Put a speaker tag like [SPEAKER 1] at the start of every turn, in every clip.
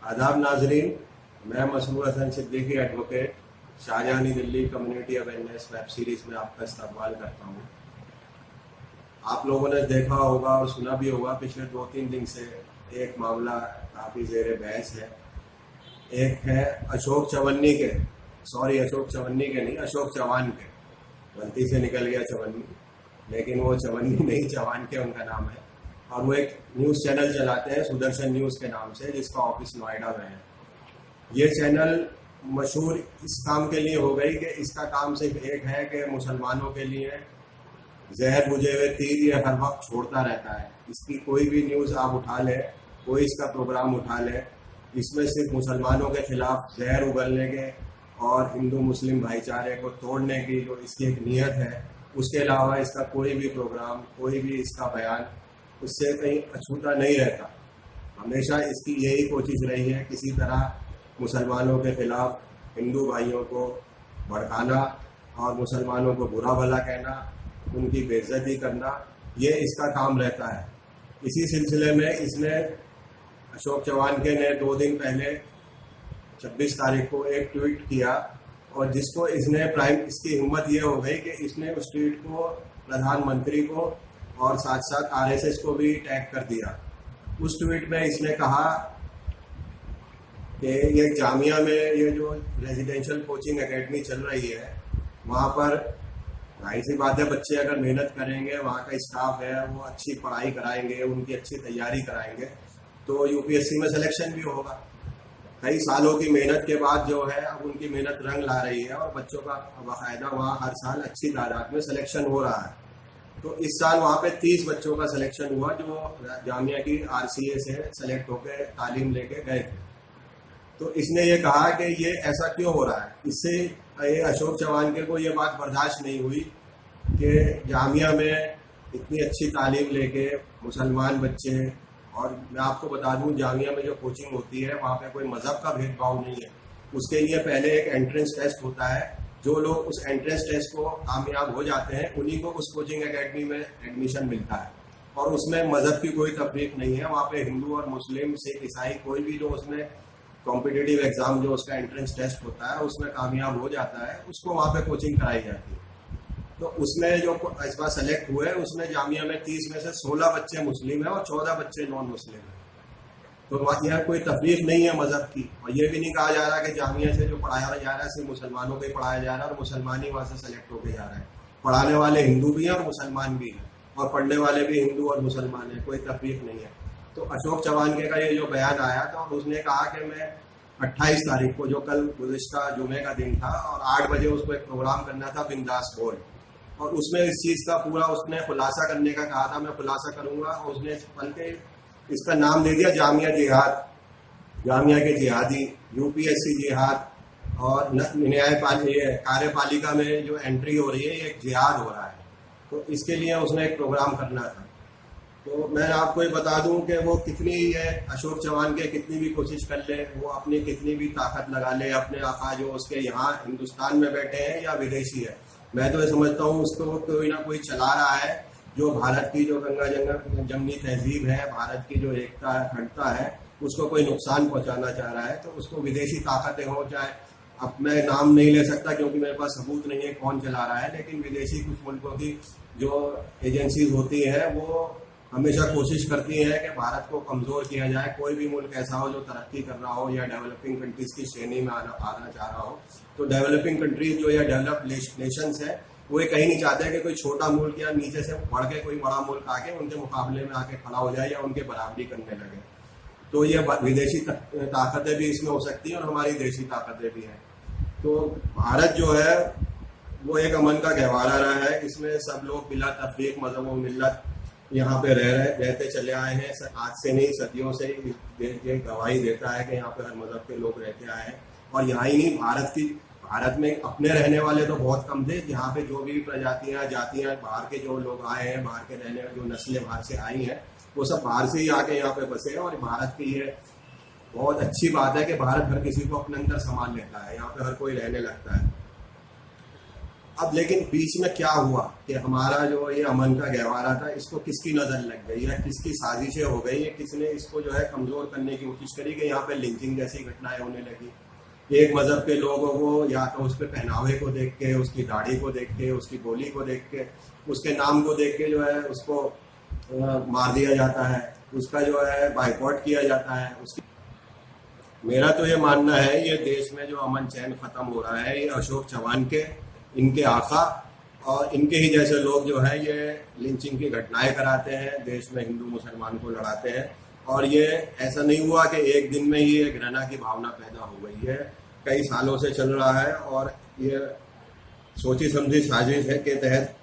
[SPEAKER 1] आदाब नाजरीन, मैं Masroor Hasan Siddiqui advocate Shahjahani Delhi community awareness web series में आपका इस्तकबाल करता हूँ। आप लोगों ने देखा होगा और सुना भी होगा, पिछले 2-3 दिन से एक मामला काफ़ी ज़ेर बहस है। एक है अशोक चवन्नी के, अशोक चौहान के, गलती से निकल गया चवन्नी, लेकिन वो चवन्नी नहीं, चौहान के उनका नाम है। और वो एक न्यूज़ चैनल चलाते हैं सुदर्शन न्यूज़ के नाम से, जिसका ऑफिस नोएडा में है। ये चैनल मशहूर इस काम के लिए हो गई कि इसका काम सिर्फ एक है कि मुसलमानों के लिए जहर बुझे हुए तीर ये हर वक्त छोड़ता रहता है। इसकी कोई भी न्यूज़ आप उठा लें, कोई इसका प्रोग्राम उठा लें, इसमें सिर्फ मुसलमानों के खिलाफ जहर उगलने के और हिंदू मुस्लिम भाईचारे को तोड़ने की जो इसकी एक नीयत है, उसके अलावा इसका कोई भी प्रोग्राम, कोई भी इसका बयान उससे कहीं अछूता नहीं रहता। हमेशा इसकी यही कोशिश रही है किसी तरह मुसलमानों के खिलाफ हिंदू भाइयों को भड़काना और मुसलमानों को बुरा भला कहना, उनकी बेइज्जती करना, ये इसका काम रहता है। इसी सिलसिले में इसने अशोक चौहान के ने 2 दिन पहले 26 तारीख को एक ट्वीट किया, और जिसको इसकी हिम्मत ये हो गई कि इसने उस ट्वीट को प्रधानमंत्री को और साथ साथ आरएसएस को भी टैग कर दिया। उस ट्वीट में इसने कहा कि ये जामिया में ये जो रेजिडेंशियल कोचिंग एकेडमी चल रही है, वहाँ पर जाहिर सी बात है, बच्चे अगर मेहनत करेंगे, वहाँ का स्टाफ है वो अच्छी पढ़ाई कराएंगे, उनकी अच्छी तैयारी कराएंगे, तो यूपीएससी में सिलेक्शन भी होगा। कई सालों की मेहनत के बाद जो है अब उनकी मेहनत रंग ला रही है और बच्चों का बाकायदा वहाँ हर साल अच्छी तादाद में सिलेक्शन हो रहा है। तो इस साल वहाँ पे 30 बच्चों का सिलेक्शन हुआ जो जामिया की आरसीए से सेलेक्ट होकर तालीम लेके गए थे। तो इसने ये कहा कि ये ऐसा क्यों हो रहा है। इससे ये अशोक चौहान के को ये बात बर्दाश्त नहीं हुई कि जामिया में इतनी अच्छी तालीम लेके मुसलमान बच्चे, और मैं आपको बता दूं जामिया में जो कोचिंग होती है वहाँ पे कोई मज़हब का भेदभाव नहीं है। उसके लिए पहले एक एंट्रेंस टेस्ट होता है, जो लोग उस एंट्रेंस टेस्ट को कामयाब हो जाते हैं उन्हीं को उस कोचिंग एकेडमी में एडमिशन मिलता है। और उसमें मज़हब की कोई तफरीक नहीं है। वहाँ पे हिंदू और मुस्लिम, सिख, ईसाई, कोई भी जो उसमें कॉम्पिटिटिव एग्जाम जो उसका एंट्रेंस टेस्ट होता है उसमें कामयाब हो जाता है, उसको वहाँ पे कोचिंग कराई जाती है। तो उसमें जो इस बार सेलेक्ट हुए, उसमें जामिया में 30 में से 16 बच्चे मुस्लिम हैं और 14 बच्चे नॉन मुस्लिम हैं। तो यहाँ कोई तफरीक नहीं है मज़हब की। और ये भी नहीं कहा जा रहा कि जामिया से जो पढ़ाया जा रहा है सिर्फ मुसलमानों को ही पढ़ाया जा रहा है और मुसलमान ही वहाँ से सेलेक्ट होकर जा रहे हैं। पढ़ाने वाले हिंदू भी हैं और मुसलमान भी हैं, और पढ़ने वाले भी हिंदू और मुसलमान हैं, कोई तफरीक नहीं है। तो अशोक चौहान के का ये जो बयान आया था, उसने कहा कि मैं 28 तारीख को, जो कल गुज़िश्ता जुमे का दिन था, और 8 बजे उसको एक प्रोग्राम करना था बिंदास बोल, और उसमें इस चीज़ का पूरा उसने खुलासा करने का कहा था। मैं खुलासा करूंगा, और उसने बल्कि इसका नाम दे दिया जामिया जिहाद, जामिया के जिहादी, यूपीएससी जिहाद, और कार्यपालिका में जो एंट्री हो रही है ये एक जिहाद हो रहा है। तो इसके लिए उसने एक प्रोग्राम करना था। तो मैं आपको ये बता दूं कि वो कितनी ये अशोक चौहान के कितनी भी कोशिश कर ले, वो अपनी कितनी भी ताकत लगा ले, अपने आका जो उसके यहाँ हिंदुस्तान में बैठे हैं या विदेशी है, मैं तो ये समझता हूँ उसको कोई ना कोई चला रहा है जो भारत की जो गंगा जमनी तहजीब है, भारत की जो एकता है, अखंडता है, उसको कोई नुकसान पहुंचाना चाह रहा है। तो उसको विदेशी ताकतें हो, चाहे अब मैं नाम नहीं ले सकता क्योंकि मेरे पास सबूत नहीं है कौन चला रहा है, लेकिन विदेशी कुछ मुल्कों की जो एजेंसीज होती है वो हमेशा कोशिश करती है कि भारत को कमज़ोर किया जाए। कोई भी मुल्क ऐसा हो जो तरक्की कर रहा हो या डेवलपिंग कंट्रीज़ की श्रेणी में आना चाह रहा हो, तो डेवलपिंग कंट्रीज जो या डेवलप्ड नेशंस है, वो ये कहीं नहीं चाहते कि कोई छोटा मुल्क या नीचे से बढ़ के कोई बड़ा मुल्क आके उनके मुकाबले में आके खड़ा हो जाए या उनके बराबरी करने लगे। तो ये विदेशी ताकतें भी इसमें हो सकती हैं और हमारी देशी ताकतें भी हैं। तो भारत जो है वो एक अमन का गहवारा रहा है। इसमें सब लोग बिला तफरीक, मजहब और मिल्लत यहाँ पे रहते चले आए हैं। आज से नहीं, सदियों से ये गवाही देता है कि यहाँ पे हर मजहब के लोग रहते आए हैं। और यहाँ ही नहीं, भारत में अपने रहने वाले तो बहुत कम थे। यहाँ पे जो भी प्रजातियाँ, जातियाँ, बाहर के जो लोग आए हैं, बाहर के रहने जो नस्लें बाहर से आई हैं, वो सब बाहर से ही आके यहाँ पे बसे हैं। और भारत की ये बहुत अच्छी बात है कि भारत हर किसी को अपने अंदर संभाल लेता है, यहाँ पे हर कोई रहने लगता है। अब लेकिन बीच में क्या हुआ कि हमारा जो ये अमन का गहवारा था, इसको किसकी नजर लग गई या किसकी साजिशें हो गई या किसने इसको जो है कमजोर करने की कोशिश करी कि यहाँ पे लिंचिंग जैसी घटनाएं होने लगी। एक मजहब के लोगों को या तो उसके पहनावे को देख के, उसकी दाढ़ी को देख के, उसकी बोली को देख के, उसके नाम को देख के जो है उसको मार दिया जाता है, उसका जो है बाइकआउट किया जाता है। उसकी मेरा तो ये मानना है ये देश में जो अमन चैन खत्म हो रहा है ये अशोक चव्हाण के, इनके आका और इनके ही जैसे लोग जो है ये लिंचिंग की घटनाएं कराते हैं, देश में हिंदू मुसलमान को लड़ाते हैं। और ये ऐसा नहीं हुआ कि एक दिन में ही एक घृणा की भावना पैदा हो गई है, कई सालों से चल रहा है और ये सोची समझी साजिश है के तहत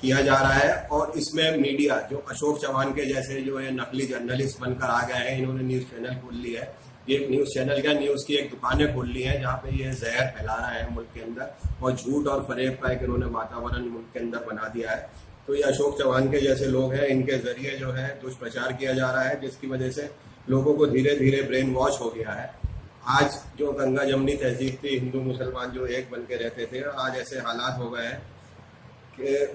[SPEAKER 1] किया जा रहा है। और इसमें मीडिया जो अशोक चव्हाण के जैसे जो ये नकली जर्नलिस्ट बनकर आ गए हैं, इन्होंने न्यूज चैनल खोल लिया है, ये न्यूज चैनल क्या न्यूज की एक दुकानें खोल ली हैं जहाँ पे ये जहर फैला रहा है मुल्क के अंदर और झूठ और फरेब का एक इन्होंने वातावरण मुल्क के अंदर बना दिया है। तो ये अशोक चव्हाण के जैसे लोग हैं, इनके जरिए जो है दुष्प्रचार किया जा रहा है, जिसकी वजह से लोगों को धीरे धीरे ब्रेन वॉश हो गया है। आज जो गंगा जमनी तहजीब थी, हिंदू मुसलमान जो एक बन के रहते थे, आज ऐसे हालात हो गए हैं कि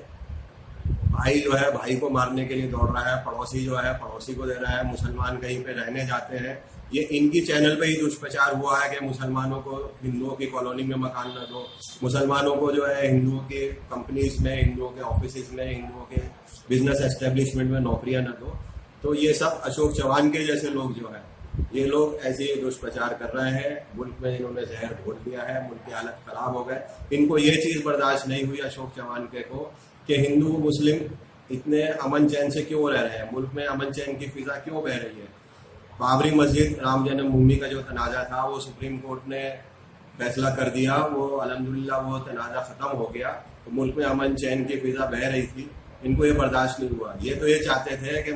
[SPEAKER 1] भाई जो है भाई को मारने के लिए दौड़ रहा है, पड़ोसी जो है पड़ोसी को दे रहा है, मुसलमान कहीं पे रहने जाते हैं, ये इनकी चैनल पे ही दुष्प्रचार हुआ है कि मुसलमानों को हिंदुओं की कॉलोनी में मकान न दो, मुसलमानों को जो है हिंदुओं की कंपनीज में, हिंदुओं के ऑफिस में, हिंदुओं के बिजनेस एस्टेब्लिशमेंट में नौकरियां न दो। तो ये सब अशोक चव्हाण के जैसे लोग जो है ये लोग ऐसे ही दुष्प्रचार कर रहे हैं। मुल्क में इन्होंने जहर घोल दिया है, मुल्क की हालत खराब हो गए। इनको ये चीज बर्दाश्त नहीं हुई अशोक चव्हाण के को कि हिंदू मुस्लिम इतने अमन चैन से क्यों रह रहे हैं, मुल्क में अमन चैन की फिजा क्यों बह रही है। बाबरी मस्जिद राम जन्मभूमि का जो तनाजा था वो सुप्रीम कोर्ट ने फैसला कर दिया, वो अल्हम्दुलिल्लाह वो तनाजा खत्म हो गया, तो मुल्क में अमन चैन की फिजा बह रही थी। इनको ये बर्दाश्त नहीं हुआ। ये तो ये चाहते थे कि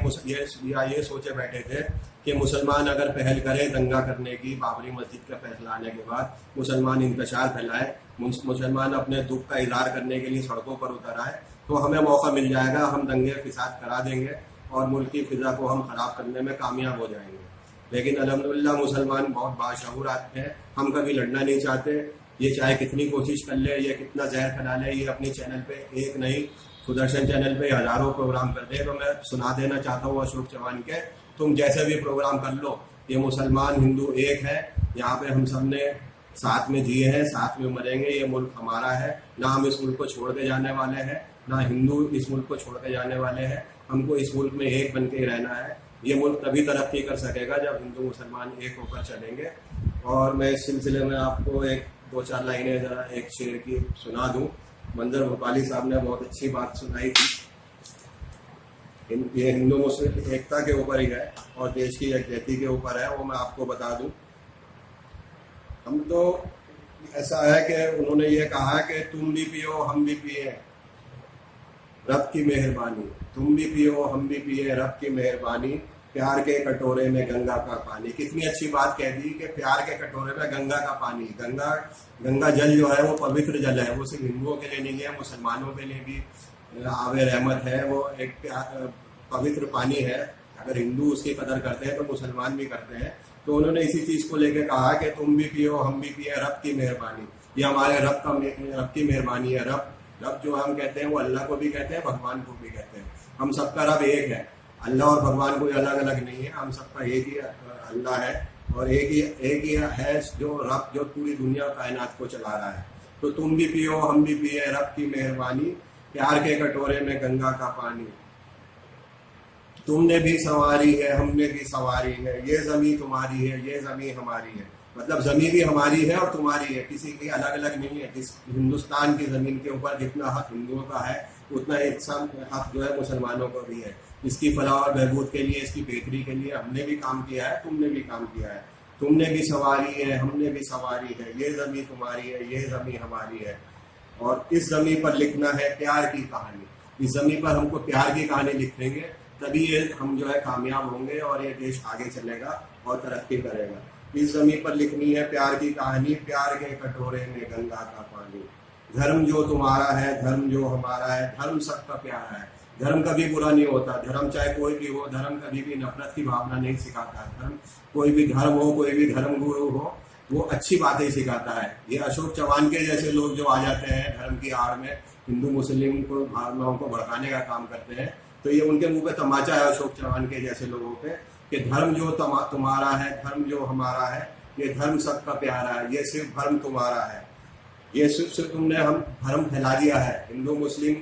[SPEAKER 1] ये सोचे बैठे थे कि मुसलमान अगर पहल करें दंगा करने की, बाबरी मस्जिद का फैसला आने के बाद मुसलमान इंतशार फैलाए, मुसलमान अपने दुख का इजहार करने के लिए सड़कों पर उतर आए, तो हमें मौका मिल जाएगा, हम दंगे फिसाद करा देंगे और मुल्क की फिजा को हम खराब करने में कामयाब हो जाएंगे। लेकिन अल्हम्दुलिल्लाह मुसलमान बहुत बाशऊर आते हैं, हम कभी लड़ना नहीं चाहते। ये चाहे कितनी कोशिश कर ले, ये कितना जहर फैला ले, ये अपनी चैनल पे एक नहीं सुदर्शन चैनल पे हजारों प्रोग्राम कर दे। तो मैं सुना देना चाहता हूँ अशोक चव्हाण के, तुम जैसे भी प्रोग्राम कर लो, ये मुसलमान हिंदू एक है, यहाँ पे हम सब ने साथ में जिए हैं, साथ में मरेंगे, ये मुल्क हमारा है, ना हम इस मुल्क को छोड़ के जाने वाले हैं, ना हिंदू इस मुल्क को छोड़ के जाने वाले हैं। हमको इस मुल्क में एक बन के रहना है। ये मुल्क तभी तरक्की कर सकेगा जब हिंदू मुसलमान एक होकर चलेंगे। और मैं इस सिलसिले में आपको एक दो चार लाइनें जरा एक शेर की सुना दूं। मंजर भोपाली साहब ने बहुत अच्छी बात सुनाई थी। ये हिंदू मुस्लिम एकता के ऊपर ही है और देश की एकजुटता के ऊपर है, वो मैं आपको बता दूं। हम तो ऐसा है कि उन्होंने ये कहा कि तुम भी पियो हम भी पिए, रब की मेहरबानी, तुम भी पियो हम भी पिए, रब की मेहरबानी, प्यार के कटोरे में गंगा का पानी। कितनी अच्छी बात कह दी कि प्यार के कटोरे में गंगा का पानी। गंगा जल जो है वो पवित्र जल है, वो सिर्फ हिंदुओं के लिए नहीं है, मुसलमानों के लिए भी आवे रहमत है। वो एक पवित्र पानी है, अगर हिंदू उसकी कदर करते हैं तो मुसलमान भी करते हैं। तो उन्होंने इसी चीज को लेकर कहा कि तुम भी पियो हम भी पिए, रब की मेहरबानी। ये हमारे रब की मेहरबानी है। रब जो हम कहते हैं वो अल्लाह को भी कहते हैं, भगवान को भी कहते हैं। हम सबका रब एक है, अल्लाह और भगवान कोई अलग अलग नहीं है, हम सबका एक ही अल्लाह है और एक ही है जो रब जो पूरी दुनिया कायनात को चला रहा है। तो तुम भी पियो हम भी पिए, रब की मेहरबानी, प्यार के कटोरे में गंगा का पानी। तुमने भी सवारी है हमने भी सवारी है, ये जमीन तुम्हारी है ये जमीन हमारी है। मतलब जमीन भी हमारी है और तुम्हारी है, किसी की अलग अलग नहीं है। जिस हिंदुस्तान की जमीन के ऊपर जितना हक हिंदुओं का है उतना हक जो है मुसलमानों को भी है। इसकी फलाह और बहबूद के लिए, इसकी बेहतरी के लिए हमने भी काम किया है, तुमने भी काम किया है। तुमने भी सवारी है हमने भी सवारी है, ये जमीन तुम्हारी है ये जमीन हमारी है। और इस जमीन पर लिखना है प्यार की कहानी। इस जमीन पर हमको प्यार की कहानी लिखेंगे, तभी ये हम जो है कामयाब होंगे और ये देश आगे चलेगा और तरक्की करेगा। इस जमीन पर लिखनी है प्यार की कहानी, प्यार के कटोरे में गंगा का पानी। धर्म जो तुम्हारा है धर्म जो हमारा है, धर्म सबका प्यारा है। धर्म कभी बुरा नहीं होता, धर्म चाहे कोई भी हो, धर्म कभी भी नफरत की भावना नहीं सिखाता। धर्म कोई भी धर्म हो, कोई भी धर्म गुरु हो, वो अच्छी बातें सिखाता है। ये अशोक चव्हाण के जैसे लोग जो आ जाते हैं धर्म की आड़ में, हिंदू मुस्लिम को भावनाओं को भड़काने का काम करते हैं, तो ये उनके मुंह पे तमाचा है अशोक चव्हाण के जैसे लोगों पे, कि धर्म जो तुम्हारा है, धर्म जो हमारा है, ये धर्म सबका प्यारा है, ये सिर्फ धर्म तुम्हारा है, ये सिर्फ तुमने हम भ्रम फैला दिया है, हिंदू मुस्लिम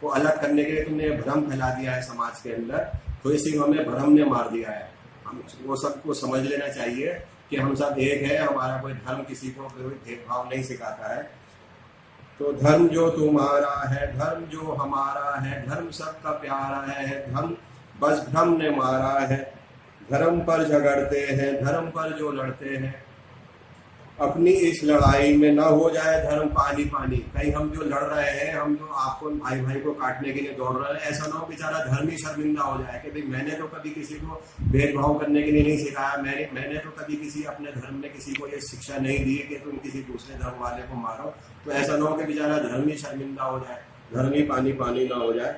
[SPEAKER 1] को अलग करने के लिए तुमने भ्रम फैला दिया है समाज के अंदर, तो इसी हमें भ्रम ने मार दिया है। हम वो सबको समझ लेना चाहिए कि हम सब एक है, हमारा कोई धर्म किसी को कोई भेदभाव नहीं सिखाता है। तो धर्म जो तुम्हारा है, धर्म जो हमारा है, धर्म सबका प्यारा है, धर्म बस भ्रम ने मारा है, धर्म पर झगड़ते हैं, धर्म पर जो लड़ते हैं, अपनी इस लड़ाई में ना हो जाए धर्म पानी पानी। कहीं हम जो लड़ रहे हैं, हम जो आपको भाई भाई को काटने के लिए दौड़ रहे हैं, ऐसा ना हो बेचारा धर्म ही शर्मिंदा हो जाए कि भाई मैंने तो कभी किसी को भेदभाव करने के लिए नहीं सिखाया, मैंने तो कभी किसी अपने धर्म में किसी को ये शिक्षा नहीं दी है कि तुम किसी दूसरे धर्म वाले को मारो। तो ऐसा ना हो कि बेचारा धर्म ही शर्मिंदा हो जाए, धर्म ही पानी पानी ना हो जाए।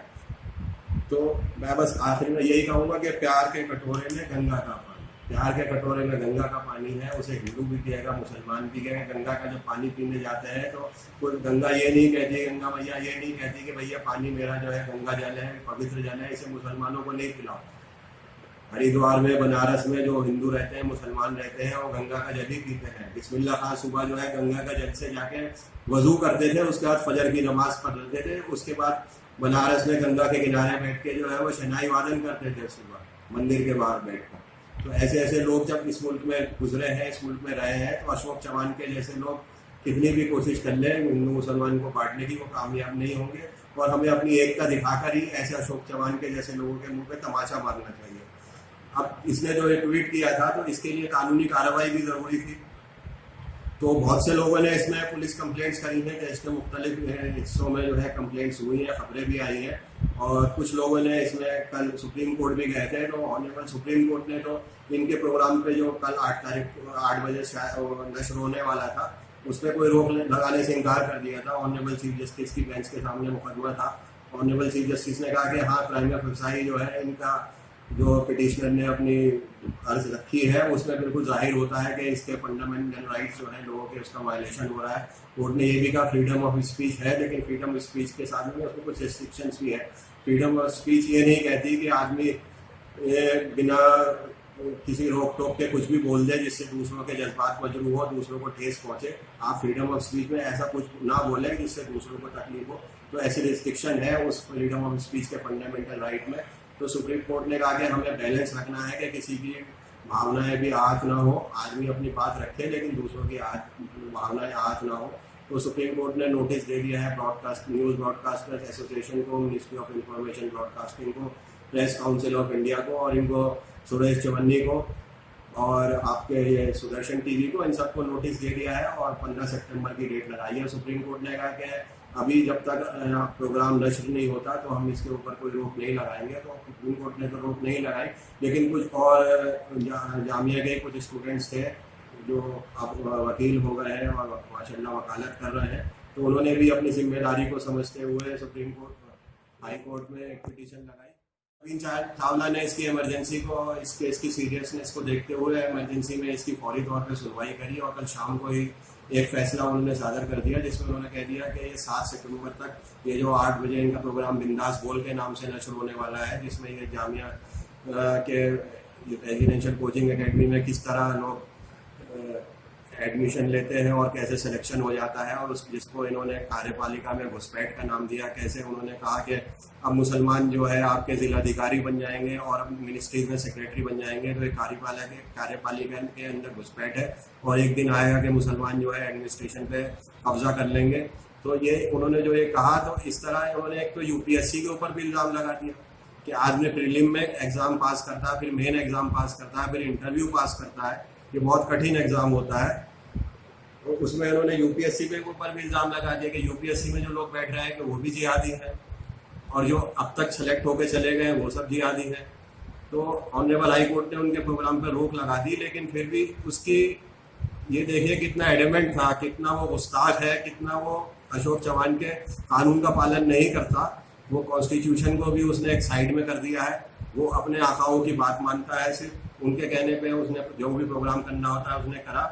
[SPEAKER 1] तो मैं बस आखिर में यही कहूँगा कि प्यार के कटोरे में गंगा का पानी, प्यार के कटोरे में गंगा का पानी है, उसे हिंदू भी पिएगा, मुसलमान भी पिएगा। गंगा का जब पानी पीने जाते हैं तो कोई गंगा ये नहीं कहती, गंगा मैया ये नहीं कहती कि भैया पानी मेरा जो है गंगा जल है, पवित्र जल है, इसे मुसलमानों को नहीं पिलाओ। हरिद्वार में, बनारस में जो हिंदू रहते हैं, मुसलमान रहते हैं, वो गंगा का जल ही पीते हैं। बिस्मिल्लाह खान सुबह जो है गंगा का जल से जाके वजू करते थे, उसके बाद फजर की नमाज पढ़ लेते थे, उसके बाद बनारस में गंगा के किनारे बैठ के जो है वो शहनाई वादन करते थे सुबह मंदिर के बाहर बैठकर। तो ऐसे ऐसे लोग जब इस मुल्क में गुजरे हैं, इस मुल्क में रहे हैं, तो अशोक चव्हाण के जैसे लोग कितनी भी कोशिश कर ले हिंदू मुसलमान को बांटने की, वो कामयाब नहीं होंगे। और हमें अपनी एकता दिखाकर ही ऐसे अशोक चव्हाण के जैसे लोगों के मुंह पे तमाचा मारना चाहिए। अब इसने जो ट्वीट किया था तो इसके लिए कानूनी कार्रवाई भी जरूरी थी। तो बहुत से लोगों ने इसमें पुलिस कंप्लेंट्स करी हैं, देश के मुख्तलिफ हिस्सों में जो है कंप्लेंट्स हुई हैं, खबरें भी आई हैं। और कुछ लोगों ने इसमें कल सुप्रीम कोर्ट भी गए थे, तो ऑनरेबल सुप्रीम कोर्ट ने तो इनके प्रोग्राम पे जो कल 8 बजे नशर होने वाला था, उस पर कोई रोक लगाने से इनकार कर दिया था। ऑनरेबल चीफ जस्टिस की बेंच के सामने मुकदमा था। ऑनरेबल चीफ जस्टिस ने कहा कि हाँ, प्राइम फसाई जो है इनका जो पिटिशनर ने अपनी अर्ज रखी है उसमें बिल्कुल जाहिर होता है कि इसके फंडामेंटल राइट्स जो है लोगों के, उसका वायलेशन हो रहा है। कोर्ट ने ये भी कहा फ्रीडम ऑफ स्पीच है, लेकिन फ्रीडम ऑफ स्पीच के साथ में उसमें कुछ रिस्ट्रिक्शंस भी है। फ्रीडम ऑफ स्पीच ये नहीं कहती कि आदमी बिना किसी रोक टोक के कुछ भी बोल दे जिससे दूसरों के जज्बात मजरूह हो, दूसरों को ठेस पहुंचे। आप फ्रीडम ऑफ स्पीच में ऐसा कुछ ना बोले जिससे दूसरों को तकलीफ हो, तो ऐसी रिस्ट्रिक्शन है उस फ्रीडम ऑफ स्पीच के फंडामेंटल राइट में। तो सुप्रीम कोर्ट ने कहा कि हमें बैलेंस रखना है कि किसी की भावनाएं भी आहत ना हो, आदमी अपनी बात रखे लेकिन दूसरों की भावनाएं आहत ना हो। तो सुप्रीम कोर्ट ने नोटिस दे दिया है न्यूज़ ब्रॉडकास्टर्स एसोसिएशन को, मिनिस्ट्री ऑफ इंफॉर्मेशन ब्रॉडकास्टिंग को, प्रेस काउंसिल ऑफ इंडिया को और इनको सुरेश चवन्नी को और आपके ये सुदर्शन टीवी को, इन सबको नोटिस दे दिया है और 15 सितंबर की डेट लगाई है। सुप्रीम कोर्ट ने कहा कि अभी जब तक प्रोग्राम नशर नहीं होता तो हम इसके ऊपर कोई रोक नहीं लगाएंगे। तो सुप्रीम कोर्ट ने तो रोक नहीं लगाई, लेकिन कुछ और जामिया के कुछ स्टूडेंट्स थे जो अब वकील हो गए हैं और माशाल्लाह वकालत कर रहे हैं, तो उन्होंने भी अपनी जिम्मेदारी को समझते हुए सुप्रीम कोर्ट हाई कोर्ट में एक पिटीशन लगाई। नवीन चावला ने इसकी इमरजेंसी को, इस केस की सीरियसनेस को देखते हुए इमरजेंसी में इसकी फौरी तौर पर सुनवाई करी और कल शाम को ही एक फैसला उन्होंने सादर कर दिया, जिसमें उन्होंने कह दिया कि ये 7 सितंबर तक ये जो 8 बजे इनका प्रोग्राम बिंदास बोल के नाम से नशर होने वाला है, जिसमें ये जामिया के रेजिडेंशियल कोचिंग एकेडमी में किस तरह लोग एडमिशन लेते हैं और कैसे सिलेक्शन हो जाता है, और उस जिसको इन्होंने कार्यपालिका में घुसपैठ का नाम दिया, कैसे उन्होंने कहा कि अब मुसलमान जो है आपके जिलाधिकारी बन जाएंगे और अब मिनिस्ट्रीज में सेक्रेटरी बन जाएंगे। तो ये कार्यपालिका के अंदर घुसपैठ है और एक दिन आएगा कि मुसलमान जो है एडमिनिस्ट्रेशन पे कब्जा कर लेंगे। तो ये उन्होंने जो ये कहा, तो इस तरह उन्होंने एक तो यूपीएससी के ऊपर भी इल्ज़ाम लगा दिया कि आदमी प्रीलिम में एग्जाम पास करता है, फिर मेन एग्जाम पास करता है, फिर इंटरव्यू पास करता है, ये बहुत कठिन एग्जाम होता है। तो उसमें उन्होंने यूपीएससी के ऊपर भी इल्ज़ाम लगा दिया कि यूपीएससी में जो लोग बैठ रहे हैं कि वो भी जिहादी हैं और जो अब तक सेलेक्ट होकर चले गए वो सब जिहादी हैं। तो ऑनरेबल हाई कोर्ट ने उनके प्रोग्राम पर रोक लगा दी, लेकिन फिर भी उसकी ये देखिए कितना एडमेंट था, कितना वो गुस्ताख है, कितना वो अशोक चव्हाण के कानून का पालन नहीं करता। वो कॉन्स्टिट्यूशन को भी उसने एक साइड में कर दिया है, वो अपने आकाओं की बात मानता है, सिर्फ उनके कहने पे उसने जो भी प्रोग्राम करना होता है उसने करा।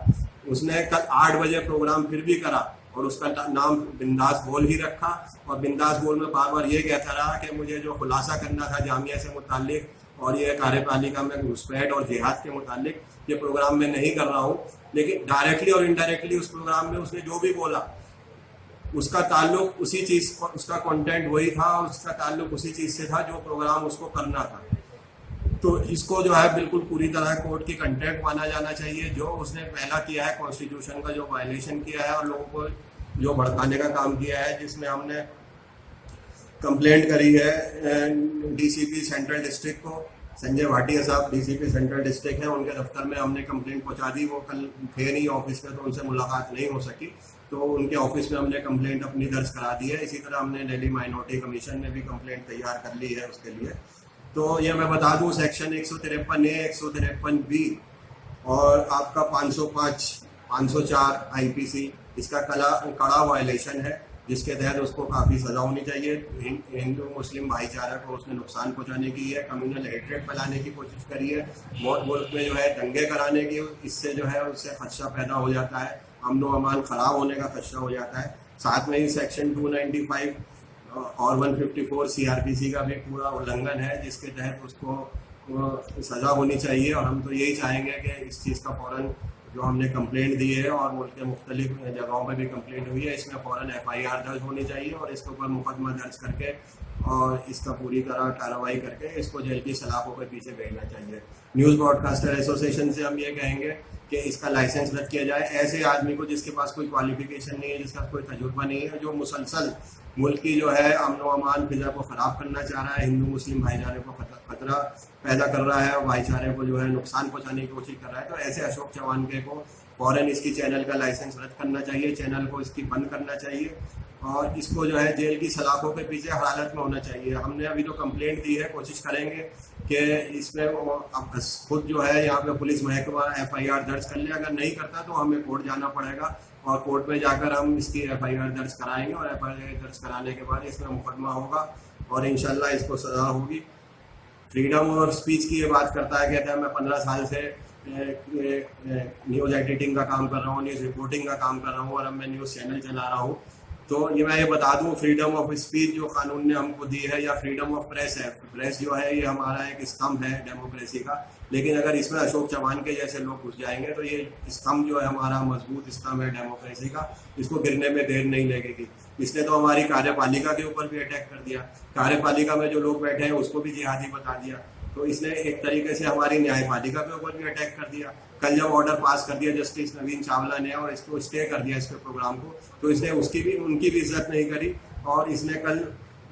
[SPEAKER 1] उसने कल 8 बजे प्रोग्राम फिर भी करा और उसका नाम बिंदास बोल ही रखा, और बिंदास बोल में बार बार ये कहता रहा कि मुझे जो खुलासा करना था जामिया से मुतालिक और ये कार्यपालिका में घुसपैठ और जिहाद के मुतालिक, ये प्रोग्राम में नहीं कर रहा हूँ। लेकिन डायरेक्टली और इनडायरेक्टली उस प्रोग्राम में उसने जो भी बोला उसका ताल्लुक उसी चीज, उसका कंटेंट वही था, उसका ताल्लुक उसी चीज से था जो प्रोग्राम उसको करना था। तो इसको जो है बिल्कुल पूरी तरह कोर्ट की कंटेंट माना जाना चाहिए। जो उसने पहला किया है कॉन्स्टिट्यूशन का जो वायलेशन किया है और लोगों को जो भड़काने का काम किया है, जिसमें हमने कंप्लेंट करी है डीसीपी सेंट्रल डिस्ट्रिक्ट को, संजय भाटिया साहब डीसीपी सेंट्रल डिस्ट्रिक्ट है, उनके दफ्तर में हमने कंप्लेंट पहुंचा दी। वो कल थे नहीं ऑफिस में तो उनसे मुलाकात नहीं हो सकी, तो उनके ऑफिस में हमने कंप्लेंट अपनी दर्ज करा दी है। इसी तरह हमने दिल्ली माइनॉरिटी कमीशन में भी कंप्लेंट तैयार कर ली है उसके लिए। तो ये मैं बता दूं, सेक्शन 153A 153B और आपका 505 504 आईपीसी इसका कड़ा वायलेशन है, जिसके तहत उसको काफ़ी सजा होनी चाहिए। हिंदू मुस्लिम भाईचारा को उसने नुकसान पहुंचाने की है, कम्युनल हेट्रेड फैलाने की कोशिश करी है, मुल्क में जो है दंगे कराने की, इससे जो है उससे खदशा पैदा हो जाता है, अमन व अमान खराब होने का खदशा हो जाता है। साथ में ही सेक्शन 295 और 154 सीआरपीसी का भी पूरा उल्लंघन है, जिसके तहत उसको सजा होनी चाहिए। और हम तो यही चाहेंगे कि इस चीज़ का फौरन जो हमने कंप्लेंट दी है और मुल्क के मुख्तलिफ जगहों पर भी कंप्लेंट हुई है, इसमें फ़ौरन FIR दर्ज होनी चाहिए और इसके ऊपर मुकदमा दर्ज करके और इसका पूरी तरह कार्रवाई करके इसको जेल की सलाखों के पीछे भेजना चाहिए। न्यूज़ ब्रॉडकास्टर एसोसिएशन से हम ये कहेंगे कि इसका लाइसेंस रद्द किया जाए। ऐसे आदमी को जिसके पास कोई क्वालिफिकेशन नहीं है, जिसका कोई तजुर्बा नहीं है, जो मुसलसल मुल्क की जो है अमन व अमान फिजा को ख़राब करना चाह रहा है, हिंदू मुस्लिम भाईचारे को खतरा पैदा कर रहा है और भाईचारे को जो है नुकसान पहुंचाने की कोशिश कर रहा है, तो ऐसे अशोक चवानके को फौरन इसकी चैनल का लाइसेंस रद्द करना चाहिए, चैनल को इसकी बंद करना चाहिए और इसको जो है जेल की सलाखों के पीछे हर हालत में होना चाहिए। हमने अभी जो कंप्लेंट दी है, कोशिश करेंगे कि इसमें अब खुद जो है यहाँ पे पुलिस महकमा FIR दर्ज कर ले। अगर नहीं करता तो हमें कोर्ट जाना पड़ेगा और कोर्ट में जाकर हम इसकी FIR दर्ज कराएंगे और FIR दर्ज कराने के बाद इसमें मुकदमा होगा और इंशाल्लाह इसको सजा होगी। फ्रीडम और स्पीच की ये बात करता है, कहता है मैं 15 साल से न्यूज़ एडिटिंग का काम कर रहा हूँ, न्यूज़ रिपोर्टिंग का काम कर रहा हूँ और अब मैं न्यूज़ चैनल चला रहा हूँ। तो ये मैं ये बता दूं, फ्रीडम ऑफ स्पीच जो कानून ने हमको दी है या फ्रीडम ऑफ प्रेस है, प्रेस जो है ये हमारा एक स्तंभ है डेमोक्रेसी का, लेकिन अगर इसमें अशोक चवानके जैसे लोग घुस जाएंगे तो ये स्तंभ जो है हमारा मजबूत स्तंभ है डेमोक्रेसी का, इसको गिरने में देर नहीं लगेगी। इसने तो हमारी कार्यपालिका के ऊपर भी अटैक कर दिया, कार्यपालिका में जो लोग बैठे हैं उसको भी जिहादी बता दिया, तो इसने एक तरीके से हमारी न्यायपालिका के ऊपर भी अटैक कर दिया। कल जब ऑर्डर पास कर दिया जस्टिस नवीन चावला ने और इसको स्टे कर दिया इसके प्रोग्राम को, तो इसने उनकी भी इज्जत नहीं करी और इसने कल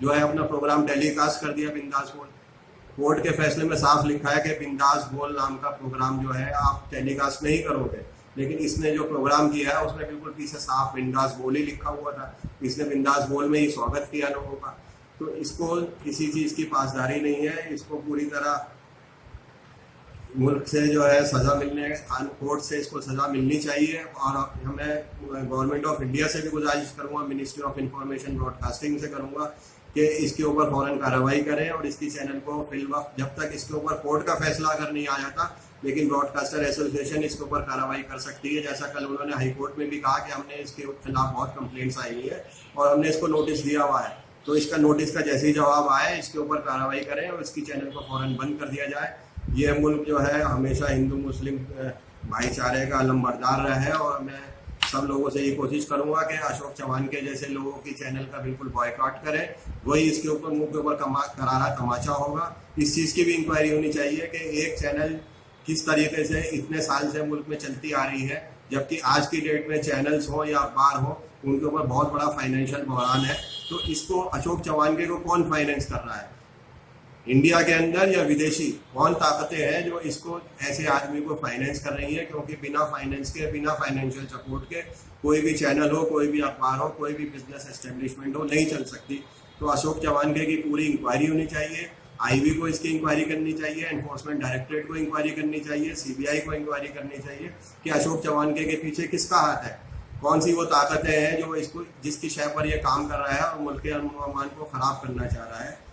[SPEAKER 1] जो है अपना प्रोग्राम टेलीकास्ट कर दिया बिंदास बोल। कोर्ट के फैसले में साफ लिखा है कि बिंदास बोल नाम का प्रोग्राम जो है आप टेलीकास्ट नहीं करोगे, लेकिन इसने जो प्रोग्राम किया है उसमें बिल्कुल पीछे साफ बिंदास बोल ही लिखा हुआ था। इसने बिंदास बोल में ही स्वागत किया लोगों का, तो इसको किसी चीज़ की पासदारी नहीं है। इसको पूरी तरह मुल्क से जो है सज़ा मिलने, कोर्ट से इसको सज़ा मिलनी चाहिए और मैं गवर्नमेंट ऑफ इंडिया से भी गुजारिश करूँगा, मिनिस्ट्री ऑफ इंफॉर्मेशन ब्रॉडकास्टिंग से करूँगा कि इसके ऊपर फ़ौरन कार्रवाई करें और इसकी चैनल को फिल वक्त जब तक इसके ऊपर कोर्ट का फैसला अगर नहीं आ जाता, लेकिन ब्रॉडकास्टर एसोसिएशन इसके ऊपर कार्रवाई कर सकती है। जैसा कल उन्होंने हाई कोर्ट में भी कहा कि हमने इसके खिलाफ बहुत कंप्लेंट्स आई हुई है और हमने इसको नोटिस दिया हुआ है, तो इसका नोटिस का जैसे ही जवाब आए इसके ऊपर कार्रवाई करें और इसकी चैनल को फ़ौरन बंद कर दिया जाए। ये मुल्क जो है हमेशा हिंदू मुस्लिम भाईचारे का अलंबरदार रहा है और मैं सब लोगों से ये कोशिश करूंगा कि अशोक चवानके जैसे लोगों की चैनल का बिल्कुल बॉयकॉट करें, वही इसके ऊपर मुंह के ऊपर करारा तमाचा होगा। इस चीज़ की भी इंक्वायरी होनी चाहिए कि एक चैनल किस तरीके से इतने साल से मुल्क में चलती आ रही है, जबकि आज की डेट में चैनल्स हो या अखबार हो उनके ऊपर बहुत बड़ा फाइनेंशियल बहरान है। तो इसको अशोक चवानके को कौन फाइनेंस कर रहा है, इंडिया के अंदर या विदेशी कौन ताकतें हैं जो इसको ऐसे आदमी को फाइनेंस कर रही है? क्योंकि बिना फाइनेंस के, बिना फाइनेंशियल सपोर्ट के कोई भी चैनल हो, कोई भी अखबार हो, कोई भी बिजनेस एस्टेब्लिशमेंट हो नहीं चल सकती। तो अशोक चवानके की पूरी इंक्वायरी होनी चाहिए, IB को इसकी इंक्वायरी करनी चाहिए, एनफोर्समेंट डायरेक्टरेट को इंक्वायरी करनी चाहिए, CBI को इंक्वायरी करनी चाहिए कि अशोक चवानके के पीछे किसका हाथ है, कौन सी वो ताकतें हैं जो इसको जिसकी शय पर ये काम कर रहा है और मुल्क के अमन व अमान को खराब करना चाह रहा है।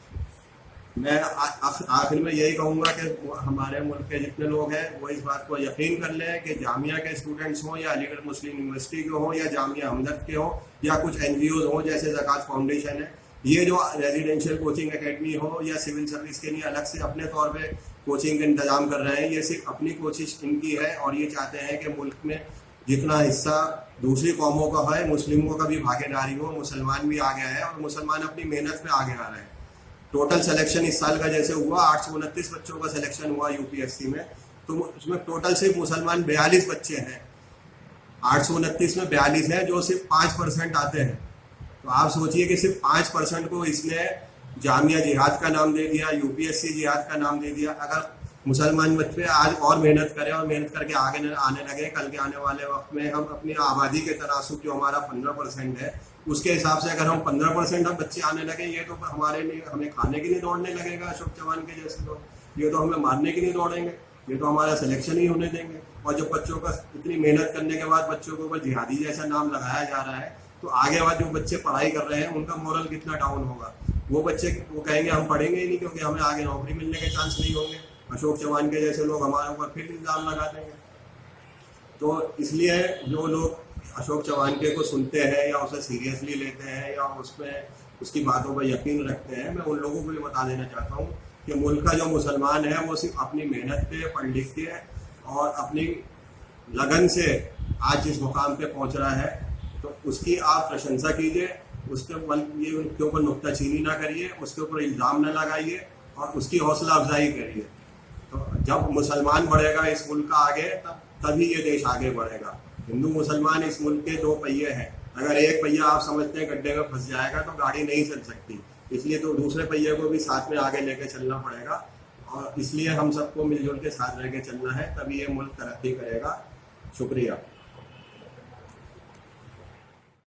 [SPEAKER 1] मैं आखिर में यही कहूंगा कि हमारे मुल्क के जितने लोग हैं वो इस बात को यकीन कर लें कि जामिया के स्टूडेंट्स हों या अलीगढ़ मुस्लिम यूनिवर्सिटी के हों या जामिया हमदर्द के हों या कुछ एनजीओ हों जैसे ज़कात फाउंडेशन है, ये जो रेजिडेंशियल कोचिंग एकेडमी हो या सिविल सर्विस के लिए अलग से अपने तौर पे कोचिंग का इंतजाम कर रहे हैं, ये सिर्फ अपनी कोशिश इनकी है और ये चाहते हैं कि मुल्क में जितना हिस्सा दूसरी कौमों का है, मुस्लिमों का भी भागीदारी हो, मुसलमान भी आ गया है और मुसलमान अपनी मेहनत में आगे आ रहे हैं। टोटल सिलेक्शन इस साल का जैसे हुआ 829 बच्चों का सिलेक्शन हुआ यूपीएससी में, तो उसमें टोटल सिर्फ मुसलमान 42 बच्चे हैं। 829 में 42 हैं जो सिर्फ 5% आते हैं। तो आप सोचिए कि सिर्फ 5% को इसने जामिया जिहाद का नाम दे दिया, यूपीएससी जिहाद का नाम दे दिया। अगर मुसलमान बच्चे आज और मेहनत करें और मेहनत करके आगे आने लगे, कल के आने वाले वक्त में हम अपनी आबादी के तनासुब जो हमारा 15% है उसके हिसाब से अगर हम 15% हम बच्चे आने लगे, ये तो हमारे लिए हमें खाने के लिए दौड़ने लगेगा अशोक चौहान के जैसे लोग, ये तो हमें मारने के लिए दौड़ेंगे, ये तो हमारा सिलेक्शन ही होने देंगे। और जब बच्चों का इतनी मेहनत करने के बाद बच्चों के ऊपर जिहादी जैसा नाम लगाया जा रहा है, तो आगे बाद जो बच्चे पढ़ाई कर रहे हैं उनका मोरल कितना डाउन होगा। वो बच्चे वो कहेंगे हम पढ़ेंगे ही नहीं क्योंकि हमें आगे नौकरी मिलने के चांस नहीं होंगे। अशोक चौहान के जैसे लोग हमारे ऊपर फिर इल्जाम लगा देंगे। तो इसलिए जो लोग अशोक चौहान के को सुनते हैं या उसे सीरियसली लेते हैं या उसमें उसकी बातों पर यकीन रखते हैं, मैं उन लोगों को भी बता देना चाहता हूँ कि मुल्क का जो मुसलमान है वो सिर्फ अपनी मेहनत पे पढ़ लिख के और अपनी लगन से आज जिस मुकाम पे पहुँच रहा है, तो उसकी आप प्रशंसा कीजिए, उसके उसके ऊपर नुक्ताचीनी ना करिए, उसके ऊपर इल्ज़ाम ना लगाइए और उसकी हौसला अफजाई करिए। तो जब मुसलमान बढ़ेगा इस मुल्क का आगे, तभी ये देश आगे बढ़ेगा। हिंदू मुसलमान इस मुल्क के दो पहिए हैं। अगर एक पहिया आप समझते हैं गड्ढे में फंस जाएगा तो गाड़ी नहीं चल सकती, इसलिए तो दूसरे पहिए को भी साथ में आगे लेके चलना पड़ेगा। और इसलिए हम सबको मिलजुल के साथ रह के चलना है, तभी ये मुल्क तरक्की करेगा। शुक्रिया।